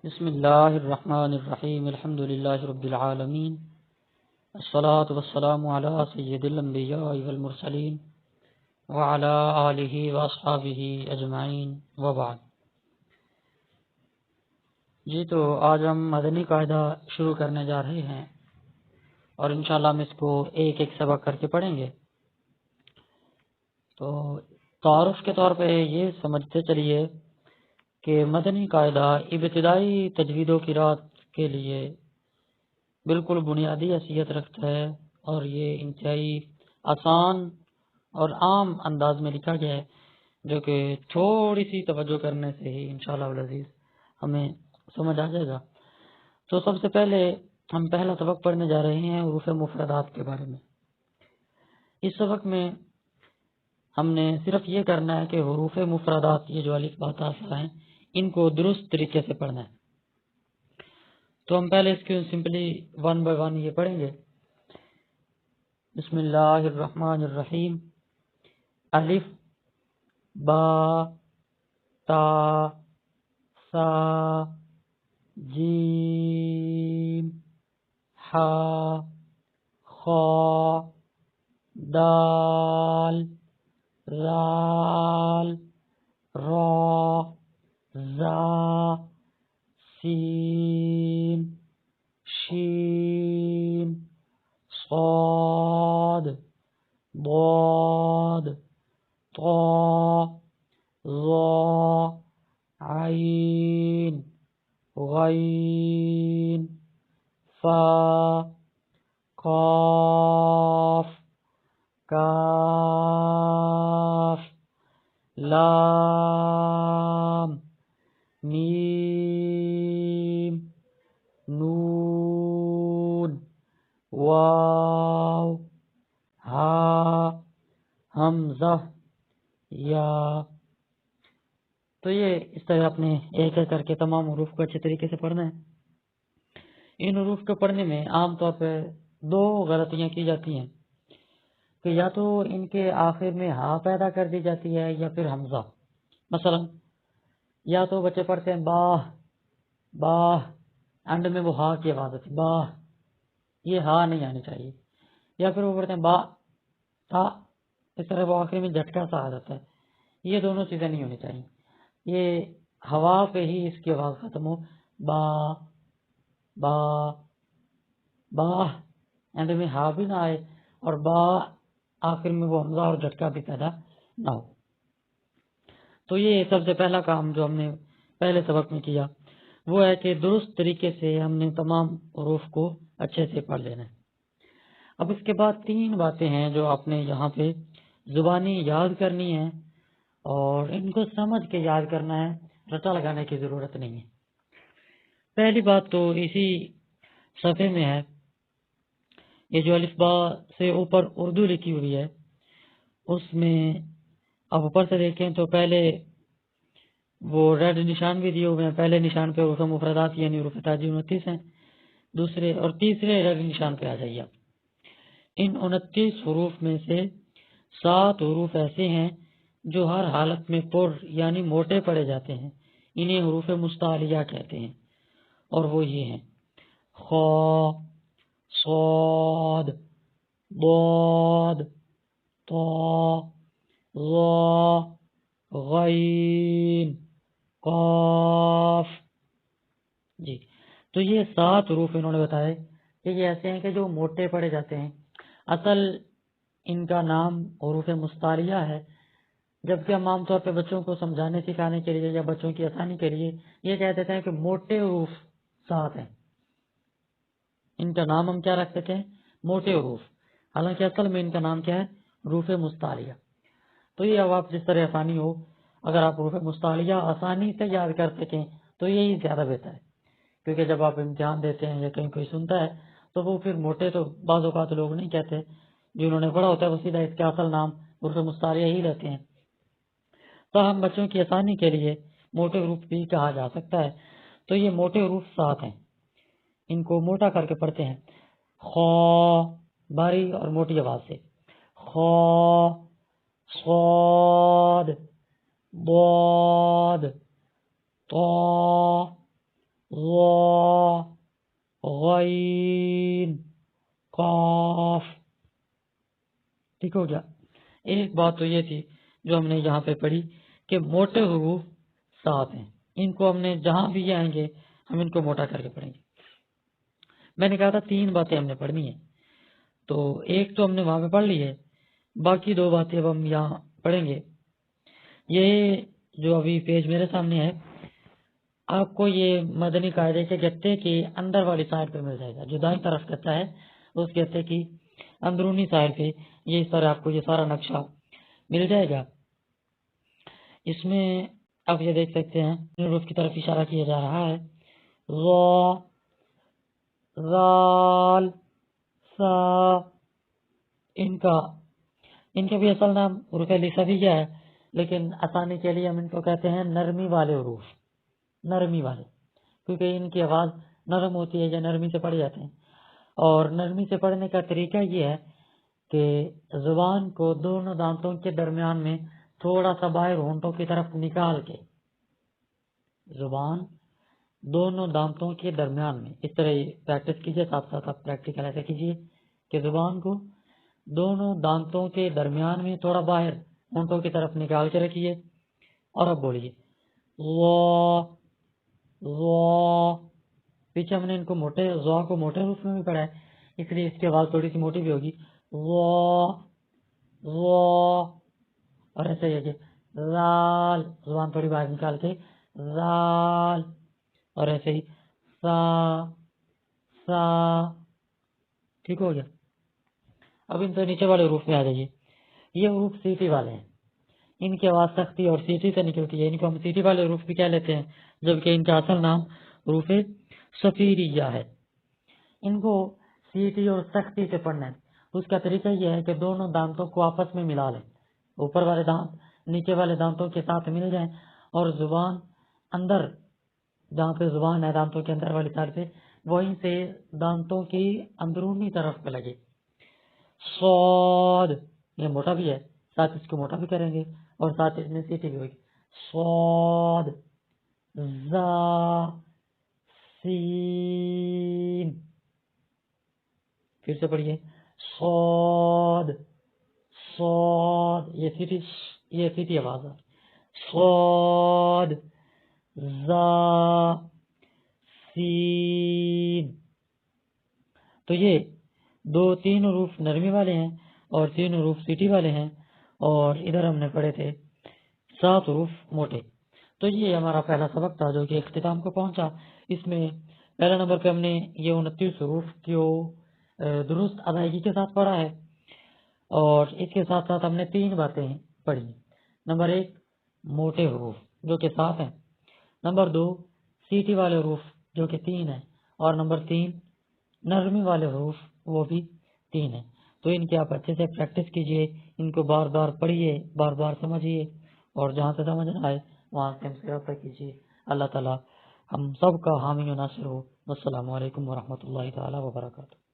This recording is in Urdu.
بسم اللہ الرحمن الرحیم الحمد للہ رب العالمین الصلاة والسلام علی سید الانبیاء والمرسلین وعلی آلہ واصحابہ اجمعین وبعد۔ جی تو آج ہم مدنی قاعدہ شروع کرنے جا رہے ہیں اور انشاءاللہ ہم اس کو ایک ایک سبق کر کے پڑھیں گے۔ تو تعارف کے طور پہ یہ سمجھتے چلیے کہ مدنی قاعدہ ابتدائی تجوید و قرات کے لیے بالکل بنیادی حیثیت رکھتا ہے اور یہ انتہائی آسان اور عام انداز میں لکھا گیا ہے، جو کہ تھوڑی سی توجہ کرنے سے ہی انشاءاللہ العزیز ہمیں سمجھ آ جائے گا۔ تو سب سے پہلے ہم پہلا سبق پڑھنے جا رہے ہیں حروف مفردات کے بارے میں۔ اس سبق میں ہم نے صرف یہ کرنا ہے کہ حروف مفردات، یہ جو الف با تا ثا ہیں، ان کو درست طریقے سے پڑھنا ہے۔ تو ہم پہلے اس کو سمپلی ون بائی ون یہ پڑھیں گے۔ بسم اللہ الرحمن الرحیم۔ الف با تا ثا جیم حا خا دال رال را زا سین شین صاد ضاد طا ظا عین غین فا قاف کاف لام میم نون واو ہا حمزہ یا۔ تو یہ اس طرح اپنے ایک ایک کر کے تمام حروف کو اچھے طریقے سے پڑھنا ہے۔ ان حروف کو پڑھنے میں عام طور پہ دو غلطیاں کی جاتی ہیں کہ یا تو ان کے آخر میں ہا پیدا کر دی جاتی ہے یا پھر حمزہ۔ مثلا یا تو بچے پڑھتے ہیں باہ باہ، اینڈ میں وہ ہا کی آواز آتی ہے باہ، یہ ہا نہیں آنی چاہیے، یا پھر وہ پڑھتے ہیں با تا، اس طرح وہ آخر میں جھٹکا سا آ جاتا ہے۔ یہ دونوں چیزیں نہیں ہونی چاہیے، یہ ہوا پہ ہی اس کی آواز ختم ہو، با با باہ، اینڈ میں ہا بھی نہ آئے اور با آخر میں وہ حمزہ اور جھٹکا بھی پیدا نہ ہو۔ تو یہ سب سے پہلا کام جو ہم نے پہلے سبق میں کیا وہ ہے کہ درست طریقے سے ہم نے تمام حروف کو اچھے سے پڑھ لینا ہے۔ اب اس کے بعد تین باتیں ہیں جو آپ نے یہاں پہ زبانی یاد کرنی ہے اور ان کو سمجھ کے یاد کرنا ہے، رٹا لگانے کی ضرورت نہیں ہے۔ پہلی بات تو اسی صفحے میں ہے، یہ جو الف با سے اوپر اردو لکھی ہوئی ہے اس میں آپ اوپر سے دیکھیں تو پہلے وہ ریڈ نشان بھی دیے ہوئے ہیں، پہلے نشان پہ حروف مفردات یعنی حروف تاجی 29 ہیں، دوسرے اور تیسرے ریڈ نشان پہ آ جائیے آپ۔ ان 29 حروف میں سے 7 حروف ایسے ہیں جو ہر حالت میں پر یعنی موٹے پڑے جاتے ہیں، انہیں حروف مستعلیہ کہتے ہیں، اور وہ یہ ہیں خا صاد ضاد طا ظا غین قاف۔ جی تو یہ 7 حروف انہوں نے بتائے کہ یہ ایسے ہیں کہ جو موٹے پڑے جاتے ہیں۔ اصل ان کا نام حروف مستعلیہ ہے، جبکہ ہم عام طور پہ بچوں کو سمجھانے سکھانے کے لیے یا بچوں کی آسانی کے لیے یہ کہہ دیتے ہیں کہ موٹے حروف 7 ہیں۔ ان کا نام ہم کیا رکھ سکتے ہیں؟ موٹے حروف، حالانکہ اصل میں ان کا نام کیا ہے؟ حروف مستعلیہ۔ تو یہ اب آپ جس طرح آسانی ہو، اگر آپ حروف مستعلیہ آسانی سے یاد کر سکیں تو یہی زیادہ بہتر ہے، کیونکہ جب آپ امتحان دیتے ہیں یا کہیں کوئی سنتا ہے تو وہ پھر موٹے تو بعض اوقات لوگ نہیں کہتے، جنہوں نے پڑھا ہوتا ہے وہ سیدھا اس کا اصل نام حروف مستعلیہ ہی لیتے ہیں۔ تو ہم بچوں کی آسانی کے لیے موٹے حروف بھی کہا جا سکتا ہے۔ تو یہ موٹے حروف 7 ہیں، ان کو موٹا کر کے پڑھتے ہیں، خا بھاری اور موٹی آواز سے، خا صاد ضاد طا ظا غین قاف. ٹھیک ہو گیا. ایک بات تو یہ تھی جو ہم نے یہاں پہ پڑھی کہ موٹے حروف 7 ہیں. ان کو ہم نے جہاں بھی آئیں گے ہم ان کو موٹا کر کے پڑھیں گے. میں نے کہا تھا 3 باتیں ہم نے پڑھنی ہیں، تو ایک تو ہم نے وہاں پہ پڑھ لی ہے، باقی 2 باتیں اب ہم یہاں پڑھیں گے. یہ جو ابھی پیج میرے سامنے ہے، آپ کو یہ مدنی قاعدے کے گتے کی اندر والی سائڈ پہ مل جائے گا. جو دائیں طرف گتا ہے اس گتے کی اندرونی سائڈ پہ یہ اس طرح آپ کو یہ سارا نقشہ مل جائے گا. اس میں آپ یہ دیکھ سکتے ہیں حروف کی طرف اشارہ کیا جا رہا ہے. ظا ذال سا. ان کا بھی اصل نام حروف لسانیہ ہے، لیکن آسانی کے لیے ہم ان کو کہتے ہیں نرمی والے حروف. نرمی والے کیونکہ ان کی آواز نرم ہوتی ہے یا نرمی سے پڑھے جاتے ہیں. اور نرمی سے پڑھنے کا طریقہ یہ ہے کہ زبان کو دونوں دانتوں کے درمیان میں تھوڑا سا باہر ہونٹوں کی طرف نکال کے، زبان دونوں دانتوں کے درمیان میں اس طرح پریکٹس کیجیے. ساتھ ساتھ آپ پریکٹیکل ایسے کیجیے کہ زبان کو دونوں دانتوں کے درمیان میں تھوڑا باہر ہونٹوں کی طرف نکال کے رکھیے اور اب بولیے وا وا. پیچھے ہم نے ان کو موٹے وا کو موٹے روپ میں بھی پڑھا ہے، اس لیے اس کی آواز تھوڑی سی موٹی بھی ہوگی. وا وا. اور ایسے ہی کہ زال، زبان تھوڑی باہر نکال کے زال. اور ایسے ہی سا سا. ٹھیک ہو گیا. اب ان سے نیچے والے حروف میں آ جائیے. یہ حروف سیٹی والے ہیں، ان کی آواز سختی اور سیٹی سے نکلتی ہے. ان کو ہم سیٹی والے حروف بھی کہہ لیتے ہیں، جبکہ ان کا اصل نام حروف صفیریہ ہے. ان کو سیٹی اور سختی سے پڑھنا ہے. اس کا طریقہ یہ ہے کہ دونوں دانتوں کو آپس میں ملا لیں، اوپر والے دانت نیچے والے دانتوں کے ساتھ مل جائیں اور زبان اندر، جہاں پہ زبان ہے دانتوں کے اندر والی سائڈ پہ، وہیں سے دانتوں کی اندرونی طرف پہ لگے. صاد، یہ موٹا بھی ہے، ساتھ اس کو موٹا بھی کریں گے اور ساتھ اس میں سیٹی بھی ہوگی. صاد زا سین. پھر سے پڑھیے صاد صاد. یہ سیٹی آواز ہے. صاد زا سین. تو یہ 3 حروف نرمی والے ہیں اور 3 حروف سیٹی والے ہیں، اور ادھر ہم نے پڑھے تھے 7 حروف موٹے. تو یہ ہمارا پہلا سبق تھا جو کہ اختتام کو پہنچا. اس میں پہلا نمبر پہ ہم نے یہ 29 حروف کو درست ادائیگی کے ساتھ پڑھا ہے، اور اس کے ساتھ ساتھ ہم نے 3 باتیں پڑھی. نمبر 1 موٹے حروف جو کہ 7 ہیں. نمبر 2 سیٹی والے حروف جو کہ 3 ہیں. اور نمبر 3 نرمی والے حروف وہ بھی 3 ہیں. تو ان کی آپ اچھے سے پریکٹس کیجئے، ان کو بار بار پڑھیے، بار بار سمجھیے، اور جہاں سے سمجھ نہ آئے وہاں سے ہم سے رابطہ کیجیے. اللہ تعالیٰ ہم سب کا حامی و ناصر ہو. السلام علیکم ورحمۃ اللہ تعالیٰ وبرکاتہ.